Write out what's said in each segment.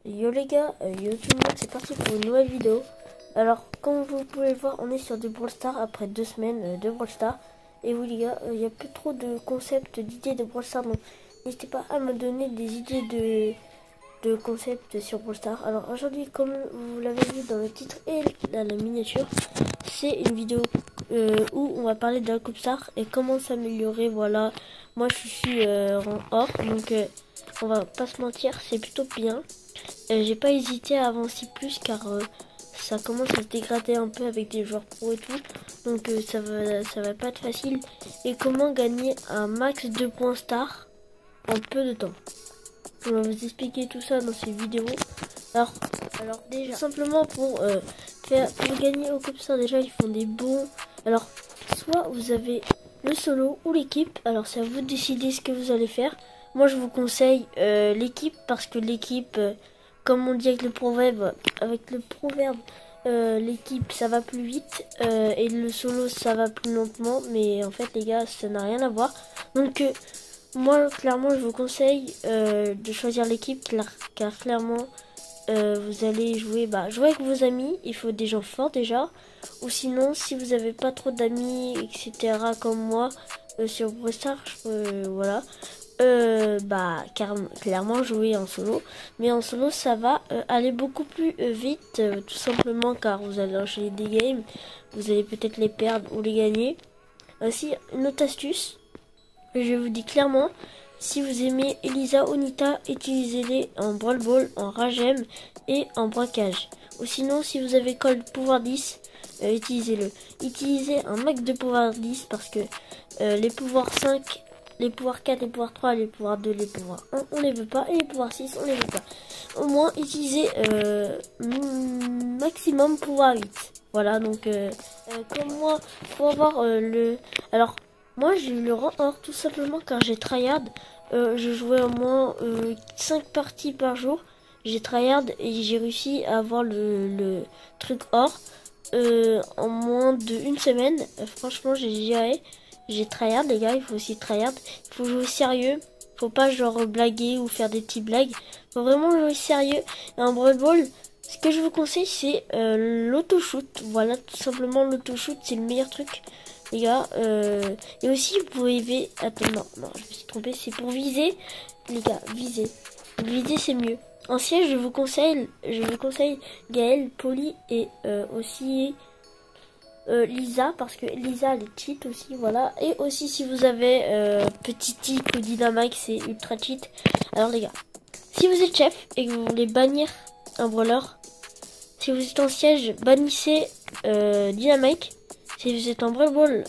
Yo les gars, yo tout le monde, c'est parti pour une nouvelle vidéo. Alors comme vous pouvez le voir, on est sur du Brawl Stars après 2 semaines de Brawl Stars. Et oui les gars, il n'y a plus trop de concepts, d'idées de Brawl Stars, donc n'hésitez pas à me donner des idées de concepts sur Brawl Stars. Alors aujourd'hui, comme vous l'avez vu dans le titre et dans la miniature, c'est une vidéo où on va parler de la Coupe Star et comment s'améliorer. Voilà, moi je suis en or, donc on va pas se mentir, c'est plutôt bien. J'ai pas hésité à avancer plus car ça commence à se dégrader un peu avec des joueurs pro et tout, donc ça va pas être facile. Et comment gagner un max de points star en peu de temps, on va vous expliquer tout ça dans cette vidéo. Alors déjà simplement pour gagner au Coupe Star, déjà ils font des bons. Alors soit vous avez le solo ou l'équipe, alors c'est à vous de décider ce que vous allez faire. Moi je vous conseille l'équipe parce que l'équipe, comme on dit avec le proverbe, l'équipe ça va plus vite et le solo ça va plus lentement. Mais en fait les gars, ça n'a rien à voir. Donc moi clairement je vous conseille de choisir l'équipe car clairement vous allez jouer avec vos amis. Il faut des gens forts déjà, ou sinon si vous n'avez pas trop d'amis etc comme moi sur Brawl Stars, voilà, clairement jouer en solo. Mais en solo ça va aller beaucoup plus vite, tout simplement car vous allez enchaîner des games, vous allez peut-être les perdre ou les gagner. Ainsi, une autre astuce, je vous dis clairement, si vous aimez Elisa ou Nita, utilisez-les en Brawl Ball, en Ragem et en braquage. Ou sinon, si vous avez Colt pouvoir 10, utilisez-le. Utilisez un max de pouvoir 10 parce que les pouvoirs 5, les pouvoirs 4, les pouvoirs 3, les pouvoirs 2, les pouvoirs 1, on les veut pas. Et les pouvoirs 6, on les veut pas. Au moins, utilisez maximum pouvoir 8. Voilà, donc comme moi, pour avoir Alors, moi j'ai eu le rang or tout simplement car j'ai tryhard. Je jouais au moins 5 parties par jour. J'ai tryhard et j'ai réussi à avoir le truc or en moins d'une semaine. Franchement j'ai tryhard les gars, il faut aussi tryhard. Il faut jouer sérieux, faut pas genre blaguer ou faire des petites blagues. Faut vraiment jouer sérieux. Et en Brawl Ball, ce que je vous conseille c'est l'auto-shoot. Voilà, tout simplement l'auto-shoot c'est le meilleur truc. Les gars, et aussi vous pouvez attends, non, je me suis trompé, c'est pour viser, les gars, viser c'est mieux. En siège, je vous conseille Gaël, Polly et aussi Lisa, parce que Lisa elle est cheat aussi, voilà. Et aussi si vous avez petit tic ou dynamite, c'est ultra cheat. Alors les gars, si vous êtes chef et que vous voulez bannir un brawler, si vous êtes en siège, bannissez dynamite. Si vous êtes en Brawl Ball,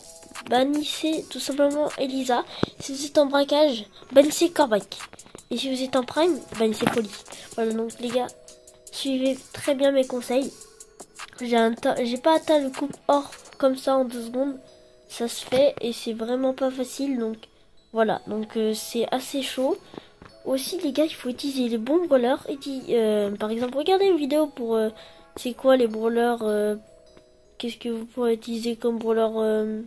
bannissez tout simplement Elisa. Si vous êtes en braquage, bannissez Corbac. Et si vous êtes en prime, bannissez Polly. Voilà, donc les gars, suivez très bien mes conseils. J'ai pas atteint le coupe or comme ça en 2 secondes. Ça se fait et c'est vraiment pas facile. Donc voilà, donc c'est assez chaud. Aussi les gars, il faut utiliser les bons brawlers. Par exemple, regardez une vidéo pour c'est quoi les brawlers. Qu'est-ce que vous pourrez utiliser comme brawler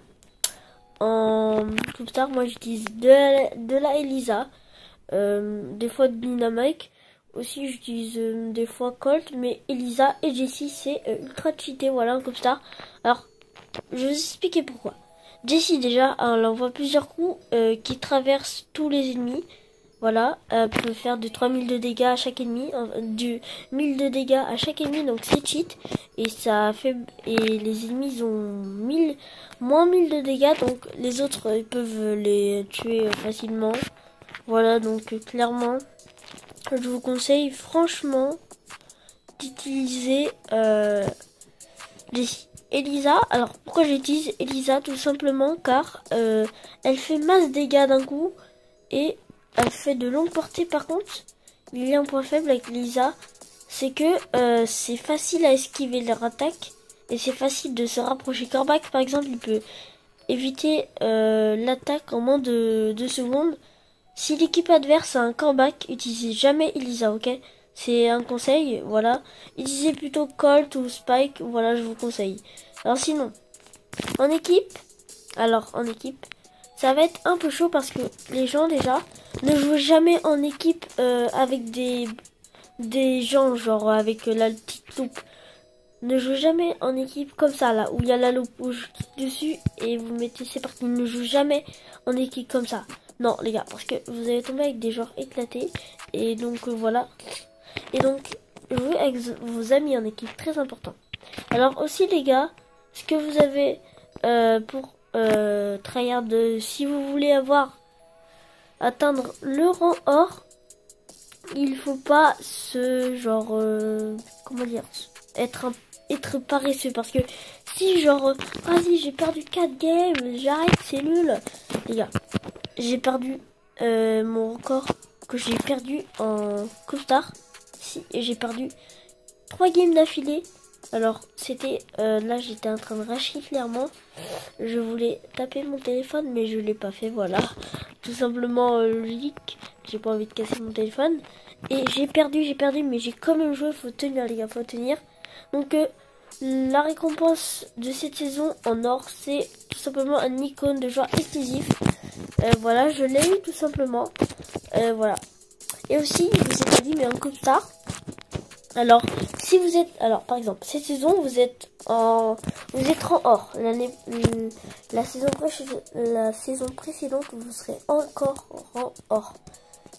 en Coupe Star? Moi j'utilise de la Elisa, des fois de Dynamite. Aussi j'utilise des fois Colt, mais Elisa et Jessie c'est ultra cheaté, voilà, en Coupe Star. Alors je vais vous expliquer pourquoi. Jessie déjà, elle envoie plusieurs coups qui traversent tous les ennemis. Voilà, elle peut faire de 3000 de dégâts à chaque ennemi, du 1000 de dégâts à chaque ennemi, donc c'est cheat. Et ça fait, et les ennemis ils ont moins 1000 de dégâts, donc les autres ils peuvent les tuer facilement. Voilà, donc clairement, je vous conseille franchement d'utiliser Elisa. Alors pourquoi j'utilise Elisa? Tout simplement car elle fait masse dégâts d'un coup et elle fait de longue portée. Par contre, il y a un point faible avec Lisa, c'est que c'est facile à esquiver leur attaque et c'est facile de se rapprocher. Corbac par exemple, il peut éviter l'attaque en moins de 2 secondes. Si l'équipe adverse a un Corbac, utilisez jamais Elisa, ok? C'est un conseil, voilà. Utilisez plutôt Colt ou Spike, voilà, je vous conseille. Alors sinon, en équipe, ça va être un peu chaud parce que les gens déjà ne jouent jamais en équipe avec des des gens genre avec la petite loupe. Ne jouez jamais en équipe comme ça là, où il y a la loupe, où je clique dessus et vous mettez c'est parti. Ne joue jamais en équipe comme ça. Non les gars, parce que vous allez tomber avec des joueurs éclatés. Et donc voilà. Et donc jouer avec vos amis en équipe, très important. Alors aussi les gars, ce que vous avez pour tryhard, si vous voulez atteindre le rang or, il faut pas se genre comment dire, être paresseux, parce que si genre vas-y j'ai perdu 4 games, j'arrête, c'est nul. Les gars, j'ai perdu mon record que j'ai perdu en co-star. Si, et j'ai perdu 3 games d'affilée. Alors c'était là j'étais en train de racher clairement. Je voulais taper mon téléphone mais je l'ai pas fait, voilà. Tout simplement leak. J'ai pas envie de casser mon téléphone. Et j'ai perdu mais j'ai quand même joué, faut tenir les gars, faut tenir. Donc la récompense de cette saison en or, c'est tout simplement un icône de joueur exclusif. Voilà, je l'ai eu tout simplement. Voilà. Et aussi, je vous ai pas dit, mais en co-star. Alors, si vous êtes, alors par exemple, cette saison, vous êtes rang or. La saison précédente, vous serez encore rang or.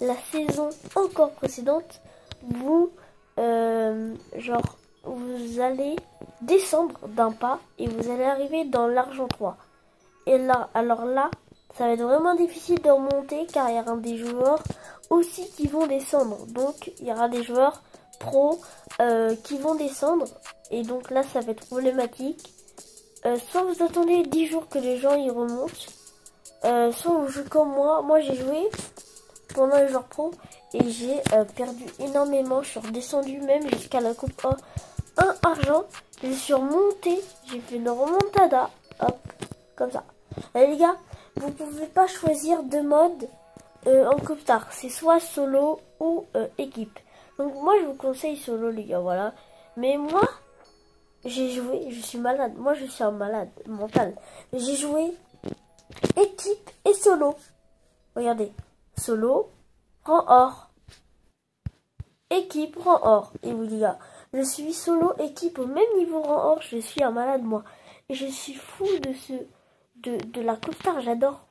La saison encore précédente, vous, genre, vous allez descendre d'un pas et vous allez arriver dans l'argent 3. Et là, alors là, ça va être vraiment difficile de remonter car il y aura des joueurs aussi qui vont descendre. Donc, il y aura des joueurs pro qui vont descendre. Et donc là, ça va être problématique. Soit vous attendez 10 jours que les gens y remontent. Soit vous jouez comme moi. Moi, j'ai joué pendant les joueurs pro et j'ai perdu énormément. Je suis redescendu même jusqu'à la coupe 1 argent. Je suis remonté. J'ai fait une remontada. Hop, comme ça. Allez les gars, vous pouvez pas choisir de mode en co-star. C'est soit solo ou équipe. Donc moi je vous conseille solo les gars, voilà. Mais moi, j'ai joué, je suis malade. Moi je suis un malade mental. J'ai joué équipe et solo. Regardez, solo, rang or. Équipe, rang or. Et oui les gars, je suis solo, équipe au même niveau rang or. Je suis un malade moi. Et je suis fou de la co-star, j'adore.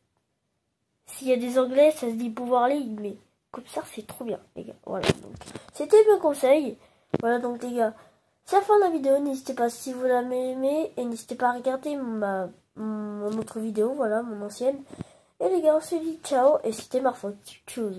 S'il y a des anglais, ça se dit pouvoir league, mais comme ça, c'est trop bien, les gars. Voilà, donc, c'était mes conseils. Voilà, donc, les gars, c'est la fin de la vidéo. N'hésitez pas si vous l'avez aimé. Et n'hésitez pas à regarder mon autre vidéo, voilà, mon ancienne. Et les gars, on se dit ciao. Et c'était ma faute. Tchuss.